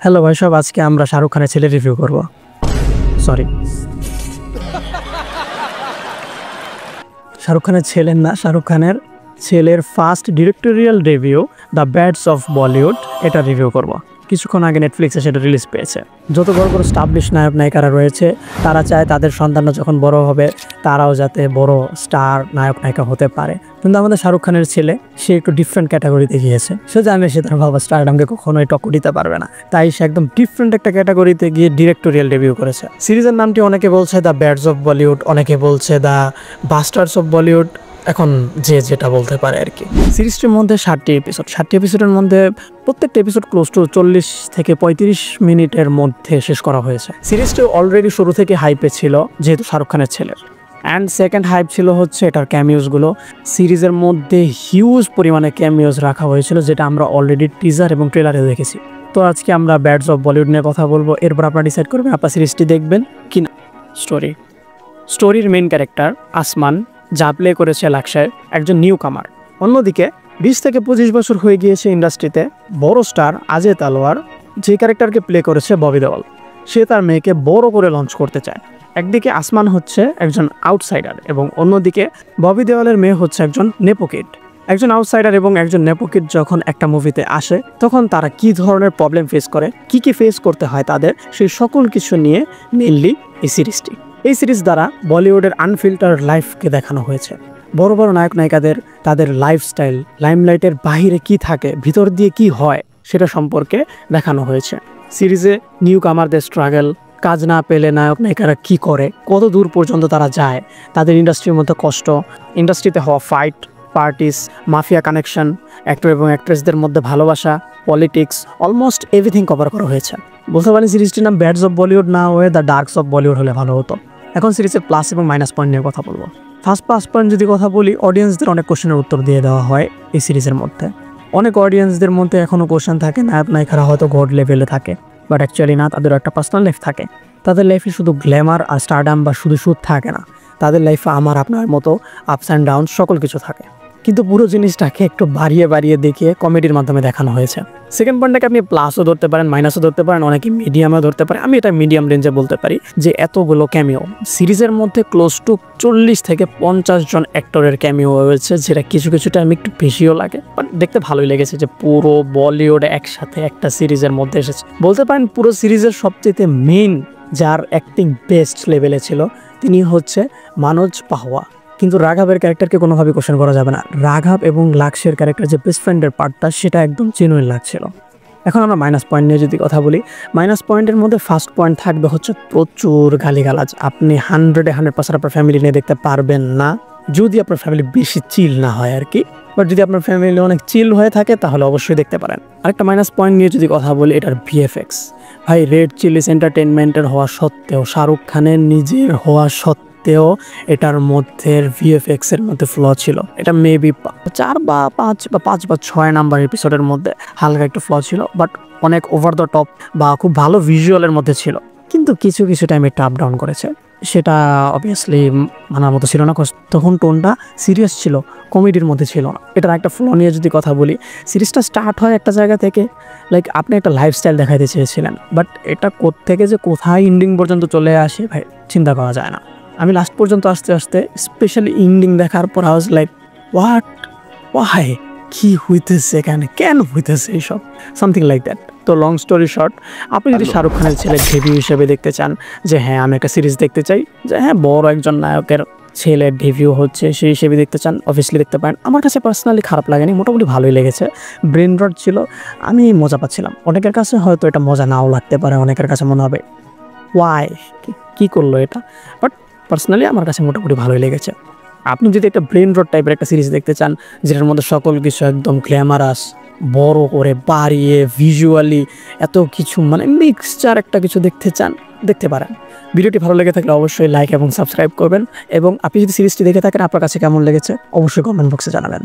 Hello ভাই সব, আজকে আমরা শাহরুখ খানের ছেলে রিভিউ করব। সরি, শাহরুখ খানের ছেলের না, শাহরুখ খানের ছেলের first directorial review the ব্যাডস of Bollywood, এটা রিভিউ করব। কিছুক্ষণ আগে নেটফ্লিক্সে সেটা রিলিজ পেয়েছে। যত বড় বড় স্টাবলিশ নায়ক নায়িকারা রয়েছে, তারা চায় তাদের সন্তানরা যখন বড় হবে তারাও যাতে বড় স্টার নায়ক নায়িকা হতে পারে। কিন্তু আমাদের শাহরুখ খানের ছেলে, সে একটু ডিফারেন্ট ক্যাটাগরিতে গিয়েছে। সে জানে সে তার বাবা স্টারডামকে কখনোই টক্কর দিতে পারবে না, তাই সে একদম ডিফারেন্ট একটা ক্যাটাগরিতে গিয়ে ডিরেক্টোরিয়াল রিভিউ করেছে। সিরিজের নামটি অনেকে বলছে দ্য ব্যাডস অফ বলিউড, অনেকে বলছে দ্য বাস্টার্স অফ বলিউড, এখন যে যেটা বলতে পারে আর কি। সিরিজটির মধ্যে 7টি এপিসোড, 7টি এপিসোডের মধ্যে প্রত্যেকটা এপিসোড ক্লোজ টু 40 থেকে 35 মিনিটের মধ্যে শেষ করা হয়েছে। সিরিজটি অলরেডি শুরু থেকে হাইপে ছিল, যেহেতু শাহরুখ খানের ছেলের। অ্যান্ড সেকেন্ড হাইপ ছিল হচ্ছে এটার ক্যামিওসগুলো। সিরিজের মধ্যে হিউজ পরিমাণে ক্যামিওস রাখা হয়েছিল, যেটা আমরা অলরেডি টিজার এবং ট্রেলারে দেখেছি। তো আজকে আমরা ব্যাডস অফ বলিউড নিয়ে কথা বলবো, এরপর আপনারা ডিসাইড করবেন আপনারা সিরিজটি দেখবেন কি না। স্টোরির মেইন ক্যারেক্টার আসমান, যা প্লে করেছে লাকসায়, একজন নিউ কামার। অন্যদিকে 20 থেকে 25 বছর হয়ে গিয়েছে ইন্ডাস্ট্রিতে বড় স্টার অজয় তালোয়ার, যে ক্যারেক্টারকে প্লে করেছে ববি দেওয়াল। সে তার মেয়েকে বড় করে লঞ্চ করতে চায়। একদিকে আসমান হচ্ছে একজন আউটসাইডার এবং অন্যদিকে ববি দেওয়ালের মেয়ে হচ্ছে একজন নেপোকিড। একজন আউটসাইডার এবং একজন নেপোকিড যখন একটা মুভিতে আসে, তখন তারা কি ধরনের প্রবলেম ফেস করে, কি ফেস করতে হয় তাদের, সেই সকল কিছু নিয়ে মেইনলি এই সিরিজটি। এই সিরিজ দ্বারা বলিউডের আনফিল্টার লাইফকে দেখানো হয়েছে। বড় বড় নায়ক নায়িকাদের তাদের লাইফস্টাইল, লাইমলাইটের বাহিরে কি থাকে, ভিতর দিয়ে কি হয়, সেটা সম্পর্কে দেখানো হয়েছে। সিরিজে নিউ কামারদের স্ট্রাগল, কাজ না পেলে নায়ক নায়িকারা কি করে, কত দূর পর্যন্ত তারা যায়, তাদের ইন্ডাস্ট্রির মধ্যে কষ্ট, ইন্ডাস্ট্রিতে হওয়া fight, parties, mafia connection, actor এবং অ্যাক্ট্রেসদের মধ্যে ভালোবাসা, পলিটিক্স, অলমোস্ট এভরিথিং কভার করা হয়েছে। বলতে পারি সিরিজটির নাম ব্যাডস অফ বলিউড না হয়ে দ্য ডার্কস অফ বলিউড হলে ভালো হতো। এখন সিরিজের প্লাস এবং মাইনাস পয়েন্ট নিয়ে কথা বলবো। ফার্স্ট প্লাস পয়েন্ট যদি কথা বলি, অডিয়েন্সদের অনেক কোশ্চেনের উত্তর দিয়ে দেওয়া হয় এই সিরিজের মধ্যে। অনেক অডিয়েন্সদের মধ্যে এখনও কোশ্চেন থাকে, নায়ক নায়িকারা হয়তো গড লেভেলে থাকে, বাট অ্যাকচুয়ালি না, তাদেরও একটা পার্সোনাল লাইফ থাকে। তাদের লাইফে শুধু গ্ল্যামার আর স্টারডাম বা শুধু সুদ থাকে না, তাদের লাইফে আমার আপনার মতো আপস অ্যান্ড ডাউন সকল কিছু থাকে। কিন্তু পুরো জিনিসটাকে একটু বাড়িয়ে বাড়িয়ে দেখিয়ে কমেডির মাধ্যমে দেখানো হয়েছে। সেকেন্ড পয়েন্টটাকে আপনি প্লাসও ধরতে পারেন, মাইনাসও ধরতে পারেন, অনেকে মিডিয়ামও ধরতে পারে। আমি এটা মিডিয়াম রেঞ্জে বলতে পারি যে এতগুলো ক্যামিও সিরিজের মধ্যে ক্লোজ টু 40 থেকে 50 জন অ্যাক্টরের ক্যামিও হয়েছে, যেটা কিছুটা আমি একটু বেশিও লাগে, বাট দেখতে ভালোই লেগেছে যে পুরো বলিউড একসাথে একটা সিরিজের মধ্যে এসেছে। বলতে পারেন পুরো সিরিজের সবচেয়ে মেইন যার অ্যাক্টিং বেস্ট লেভেলে ছিল, তিনি হচ্ছে মানোজ পাহওয়া। কিন্তু রাঘবের ক্যারেক্টারকে কোনোভাবে কোশ্চেন করা যাবে না। রাঘব এবং লাক্সের ক্যারেক্টার যে বেস্ট ফ্রেন্ডের পার্টটা, সেটা একদম জেনুইন লাগছিল। এখন আমরা মাইনাস পয়েন্ট নিয়ে যদি কথা বলি, মাইনাস পয়েন্টের মধ্যে ফার্স্ট পয়েন্ট থাকবে হচ্ছে প্রচুর গালিগালাজ। আপনি 100% আপনার ফ্যামিলি নিয়ে দেখতে পারবেন না, যদি আপনার ফ্যামিলি বেশি চিল না হয় আর কি। বাট যদি আপনার ফ্যামিলি অনেক চিল হয়ে থাকে তাহলে অবশ্যই দেখতে পারেন। আরেকটা মাইনাস পয়েন্ট নিয়ে যদি কথা বলি, এটার ভিএফএক্স। ভাই, রেড চিলিস এন্টারটেনমেন্টের হওয়া সত্ত্বেও, শাহরুখ খানের নিজের হওয়া সত্ত্বেও এটার মধ্যে ভিএফএক্স এর মধ্যে ফ্ল ছিল। এটা মেবি 4 বা 5 বা 6 নাম্বার এপিসোডের মধ্যে হালকা একটু ফ্ল ছিল, বাট অনেক ওভার দ্য টপ বা খুব ভালো ভিজুয়ালের মধ্যে ছিল। কিন্তু কিছু টাইমে একটু আপ ডাউন করেছে, সেটা অবভিয়াসলি মানার মতো ছিল না। তখন টোনটা সিরিয়াস ছিল, কমেডির মধ্যে ছিল না। এটার একটা ফ্লো নিয়ে যদি কথা বলি, সিরিজটা স্টার্ট হয় একটা জায়গা থেকে, লাইক আপনি একটা লাইফস্টাইল দেখাইতে চেয়েছিলেন, বাট এটা কোত্থেকে যে কোথায় এন্ডিং পর্যন্ত চলে আসে ভাই চিন্তা করা যায় না। আমি লাস্ট পর্যন্ত আস্তে স্পেশালি এন্ডিং দেখার পর I was like what, why, কি হইতেছে, কেন হইতেছে এইসব, সামথিং লাইক দ্যাট। তো লং স্টোরি শর্ট, আপনি যদি শাহরুখ খানের ছেলে ডেবিউ হিসেবে দেখতে চান, যে হ্যাঁ আমি একটা সিরিজ দেখতে চাই, যে হ্যাঁ বড় একজন নায়কের ছেলের ডেবিউ হচ্ছে, সেই হিসেবে দেখতে চান, অবভিয়াসলি দেখতে পারেন। আমার কাছে পার্সোনালি খারাপ লাগেনি, মোটামুটি ভালোই লেগেছে। ব্রেন রট ছিল, আমি মজা পাচ্ছিলাম। অনেকের কাছে হয়তো এটা মজা নাও লাগতে পারে, অনেকের কাছে মনে হবে ওয়াই, কী করলো এটা, বাট পার্সোনালি আমার কাছে মোটামুটি ভালোই লেগেছে। আপনি যদি একটা ব্রেন রট টাইপের একটা সিরিজ দেখতে চান, যেটার মধ্যে সকল কিছু একদম গ্ল্যামারাস, বড় করে বাড়িয়ে ভিজুয়ালি এত কিছু মানে মিক্সচার একটা কিছু দেখতে চান, দেখতে পারেন। ভিডিওটি ভালো লেগে থাকলে অবশ্যই লাইক এবং সাবস্ক্রাইব করবেন, এবং আপনি যদি সিরিজটি দেখে থাকেন আপনার কাছে কেমন লেগেছে অবশ্যই কমেন্ট বক্সে জানাবেন।